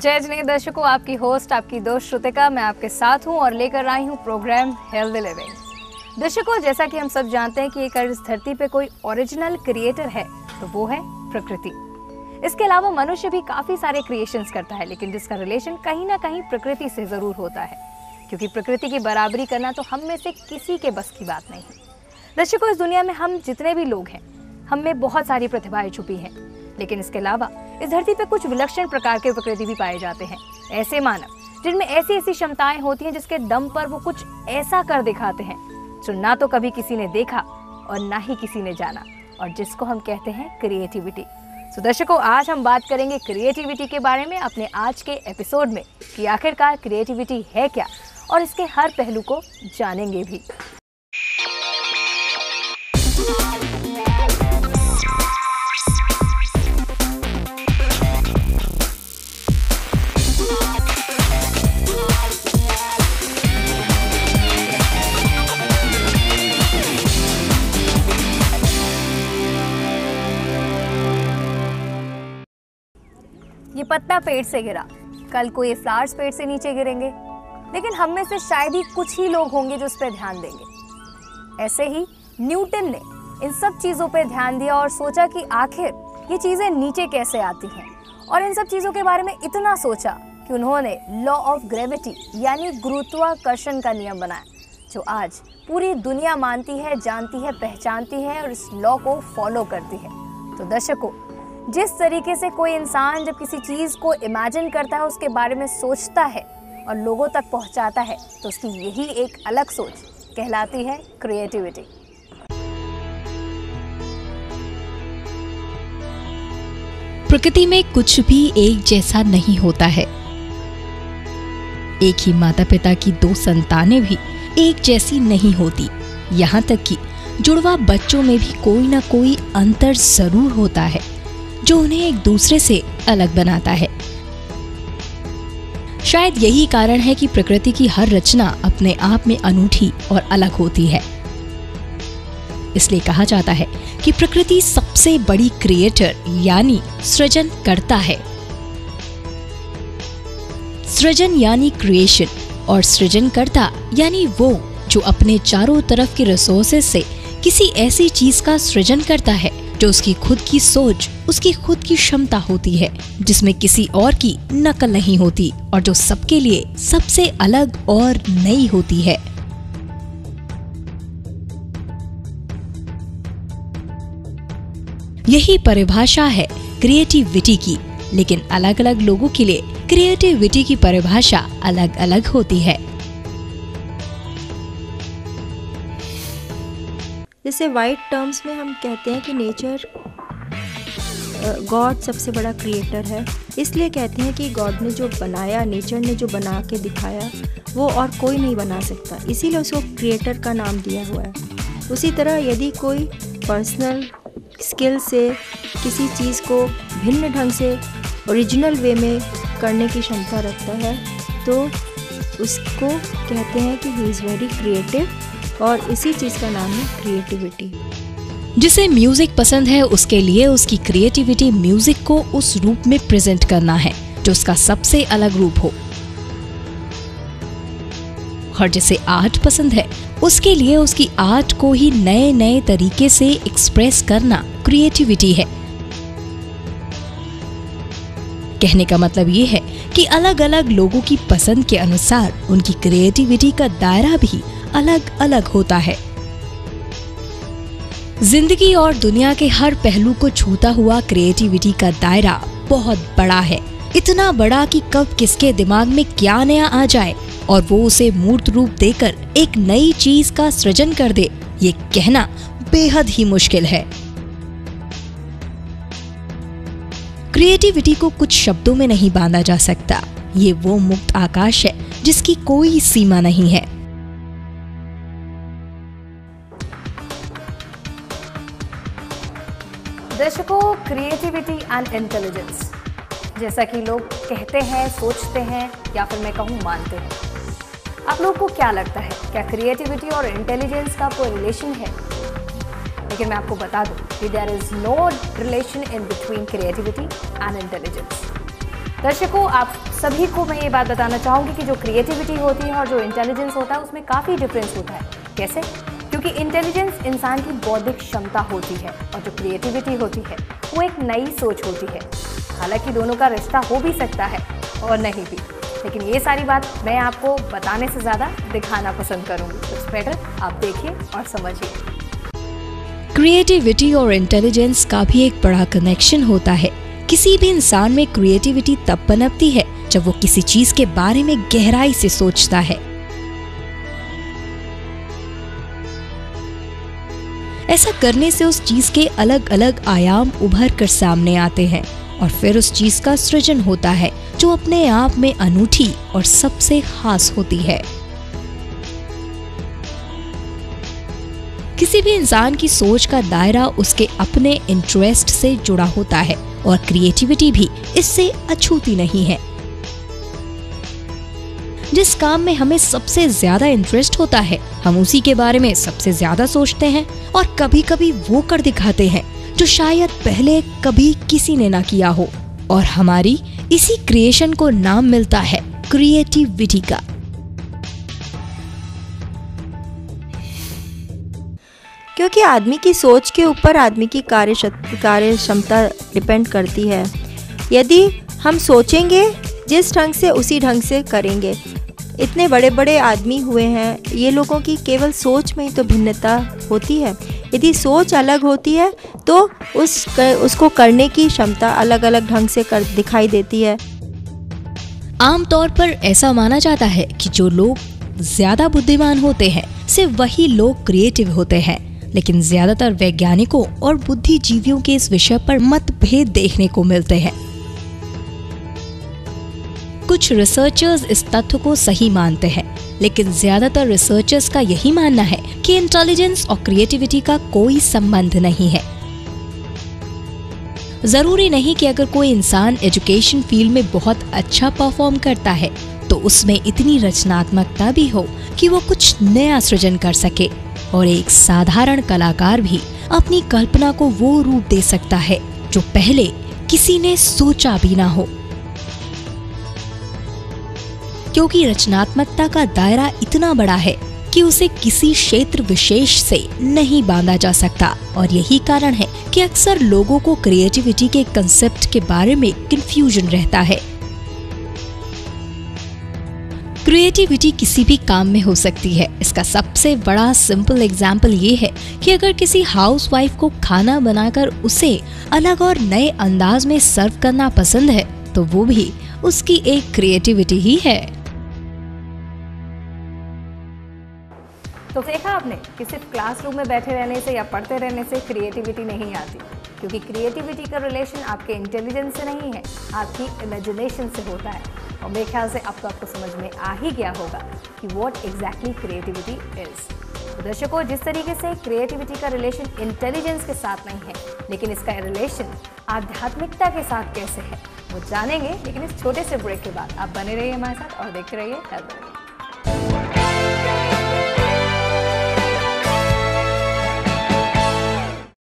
जय जने दर्शकों, आपकी होस्ट, आपकी दोस्त श्रुतिका मैं आपके साथ हूं और लेकर आई हूं प्रोग्राम हेल्दी लिविंग। दर्शकों, जैसा कि हम सब जानते हैं कि अगर इस धरती पे कोई ओरिजिनल क्रिएटर है तो वो है प्रकृति। इसके अलावा मनुष्य भी काफी सारे क्रिएशंस करता है, लेकिन जिसका रिलेशन कहीं ना कहीं प्रकृति से जरूर होता है, क्योंकि प्रकृति की बराबरी करना तो हम में से किसी के बस की बात नहीं है। दर्शकों, इस दुनिया में हम जितने भी लोग हैं, हम में बहुत सारी प्रतिभाएं छुपी हैं, लेकिन इसके अलावा इस धरती पे कुछ विलक्षण प्रकार के प्रकृति भी पाए जाते हैं। ऐसे मानव जिनमें ऐसी ऐसी क्षमताएं होती हैं जिसके दम पर वो कुछ ऐसा कर दिखाते हैं जो ना तो कभी किसी ने देखा और ना ही किसी ने जाना, और जिसको हम कहते हैं क्रिएटिविटी। तो दर्शकों, आज हम बात करेंगे क्रिएटिविटी के बारे में अपने आज के एपिसोड में कि आखिरकार क्रिएटिविटी है क्या, और इसके हर पहलू को जानेंगे भी। ये पत्ता पेड़ से गिरा, कल को ये फ्लावर्स पेड़ से नीचे गिरेंगे, लेकिन हम में से शायद ही कुछ ही लोग होंगे जो इस पर ध्यान देंगे। ऐसे ही न्यूटन ने इन सब चीज़ों पर ध्यान दिया और सोचा कि आखिर ये चीज़ें नीचे कैसे आती हैं, और इन सब चीज़ों के बारे में इतना सोचा कि उन्होंने लॉ ऑफ ग्रेविटी यानी गुरुत्वाकर्षण का नियम बनाया, जो आज पूरी दुनिया मानती है, जानती है, पहचानती है और इस लॉ को फॉलो करती है। तो दर्शकों, जिस तरीके से कोई इंसान जब किसी चीज़ को इमेजिन करता है, उसके बारे में सोचता है और लोगों तक पहुंचाता है, तो उसकी यही एक अलग सोच कहलाती है क्रिएटिविटी। प्रकृति में कुछ भी एक जैसा नहीं होता है। एक ही माता पिता की दो संतानें भी एक जैसी नहीं होती। यहाँ तक कि जुड़वा बच्चों में भी कोई ना कोई अंतर जरूर होता है जो उन्हें एक दूसरे से अलग बनाता है। शायद यही कारण है कि प्रकृति की हर रचना अपने आप में अनूठी और अलग होती है। इसलिए कहा जाता है कि प्रकृति सबसे बड़ी क्रिएटर यानी सृजन करता है। सृजन यानी क्रिएशन, और सृजनकर्ता यानी वो जो अपने चारों तरफ के रिसोर्सेज से किसी ऐसी चीज का सृजन करता है जो उसकी खुद की सोच, उसकी खुद की क्षमता होती है, जिसमें किसी और की नकल नहीं होती और जो सबके लिए सबसे अलग और नई होती है। यही परिभाषा है क्रिएटिविटी की, लेकिन अलग अलग लोगों के लिए क्रिएटिविटी की परिभाषा अलग अलग होती है। जैसे वाइड टर्म्स में हम कहते हैं कि नेचर, गॉड सबसे बड़ा क्रिएटर है। इसलिए कहते हैं कि गॉड ने जो बनाया, नेचर ने जो बना के दिखाया, वो और कोई नहीं बना सकता, इसीलिए उसको क्रिएटर का नाम दिया हुआ है। उसी तरह यदि कोई पर्सनल स्किल से किसी चीज़ को भिन्न ढंग से ओरिजिनल वे में करने की क्षमता रखता है, तो उसको कहते हैं कि ही इज़ वेरी क्रिएटिव, और इसी चीज़ का नाम है क्रिएटिविटी। जिसे म्यूजिक पसंद है, उसके लिए उसकी क्रिएटिविटी म्यूजिक को उस रूप में प्रेजेंट करना है जो उसका सबसे अलग रूप हो। और जिसे आर्ट पसंद है, उसके लिए उसकी आर्ट को ही नए नए तरीके से एक्सप्रेस करना क्रिएटिविटी है। कहने का मतलब ये है कि अलग अलग लोगों की पसंद के अनुसार उनकी क्रिएटिविटी का दायरा भी अलग अलग होता है। जिंदगी और दुनिया के हर पहलू को छूता हुआ क्रिएटिविटी का दायरा बहुत बड़ा है। इतना बड़ा कि कब किसके दिमाग में क्या नया आ जाए और वो उसे मूर्त रूप देकर एक नई चीज का सृजन कर दे, ये कहना बेहद ही मुश्किल है। क्रिएटिविटी को कुछ शब्दों में नहीं बांधा जा सकता। ये वो मुक्त आकाश है जिसकी कोई सीमा नहीं है। दर्शकों, क्रिएटिविटी एंड इंटेलिजेंस, जैसा कि लोग कहते हैं, सोचते हैं, या फिर मैं कहूँ मानते हैं, आप लोगों को क्या लगता है, क्या क्रिएटिविटी और इंटेलिजेंस का कोई रिलेशन है? लेकिन मैं आपको बता दूं कि there is no relation in between creativity and intelligence. दर्शकों, आप सभी को मैं ये बात बताना चाहूँगी कि जो क्रिएटिविटी होती है और जो इंटेलिजेंस होता है उसमें काफ़ी डिफरेंस होता है। कैसे? क्योंकि इंटेलिजेंस इंसान की बौद्धिक क्षमता होती है और जो क्रिएटिविटी होती है वो एक नई सोच होती है। हालांकि दोनों का रिश्ता हो भी सकता है और नहीं भी, लेकिन ये सारी बात मैं आपको बताने से ज़्यादा दिखाना पसंद करूँगी। तो बेटर आप देखिए और समझिए। क्रिएटिविटी और इंटेलिजेंस का भी एक बड़ा कनेक्शन होता है। किसी भी इंसान में क्रिएटिविटी तब पनपती है जब वो किसी चीज के बारे में गहराई से सोचता है। ऐसा करने से उस चीज के अलग अलग आयाम उभर कर सामने आते हैं और फिर उस चीज का सृजन होता है जो अपने आप में अनूठी और सबसे खास होती है। किसी भी इंसान की सोच का दायरा उसके अपने इंटरेस्ट से जुड़ा होता है और क्रिएटिविटी भी इससे अछूती नहीं है। जिस काम में हमें सबसे ज्यादा इंटरेस्ट होता है हम उसी के बारे में सबसे ज्यादा सोचते हैं और कभी कभी वो कर दिखाते हैं जो शायद पहले कभी किसी ने ना किया हो, और हमारी इसी क्रिएशन को नाम मिलता है क्रिएटिविटी का। क्योंकि आदमी की सोच के ऊपर आदमी की कार्य क्षमता डिपेंड करती है। यदि हम सोचेंगे जिस ढंग से उसी ढंग से करेंगे। इतने बड़े बड़े आदमी हुए हैं, ये लोगों की केवल सोच में ही तो भिन्नता होती है। यदि सोच अलग होती है तो उसको करने की क्षमता अलग अलग ढंग से दिखाई देती है। आमतौर पर ऐसा माना जाता है कि जो लोग ज्यादा बुद्धिमान होते हैं सिर्फ वही लोग क्रिएटिव होते हैं, लेकिन ज्यादातर वैज्ञानिकों और बुद्धिजीवियों के इस विषय पर मतभेद देखने को मिलते हैं। कुछ रिसर्चर्स इस तथ्य को सही मानते हैं, लेकिन ज्यादातर रिसर्चर्स का यही मानना है कि इंटेलिजेंस और क्रिएटिविटी का कोई संबंध नहीं है। जरूरी नहीं कि अगर कोई इंसान एजुकेशन फील्ड में बहुत अच्छा परफॉर्म करता है तो उसमें इतनी रचनात्मकता भी हो कि वो कुछ नया सृजन कर सके, और एक साधारण कलाकार भी अपनी कल्पना को वो रूप दे सकता है जो पहले किसी ने सोचा भी ना हो। क्योंकि रचनात्मकता का दायरा इतना बड़ा है कि उसे किसी क्षेत्र विशेष से नहीं बांधा जा सकता, और यही कारण है कि अक्सर लोगों को क्रिएटिविटी के कंसेप्ट के बारे में कंफ्यूजन रहता है। क्रिएटिविटी किसी भी काम में हो सकती है। इसका सबसे बड़ा सिंपल एग्जाम्पल ये है कि अगर किसी हाउसवाइफ को खाना बनाकर उसे अलग और नए अंदाज में सर्व करना पसंद है तो वो भी उसकी एक क्रिएटिविटी ही है। तो देखा आपने कि सिर्फ क्लासरूम में बैठे रहने से या पढ़ते रहने से क्रिएटिविटी नहीं आती, क्योंकि क्रिएटिविटी का रिलेशन आपके इंटेलिजेंस से नहीं है, आपकी इमेजिनेशन से होता है। और मेरे ख्याल से अब तो आपको समझ में आ ही गया होगा कि व्हाट एग्जैक्टली क्रिएटिविटी इज। तो दर्शकों, जिस तरीके से क्रिएटिविटी का रिलेशन इंटेलिजेंस के साथ नहीं है, लेकिन इसका रिलेशन आध्यात्मिकता के साथ कैसे है वो जानेंगे, लेकिन इस छोटे से ब्रेक के बाद। आप बने रहिए हमारे साथ और देखते रहिए हेल्थ।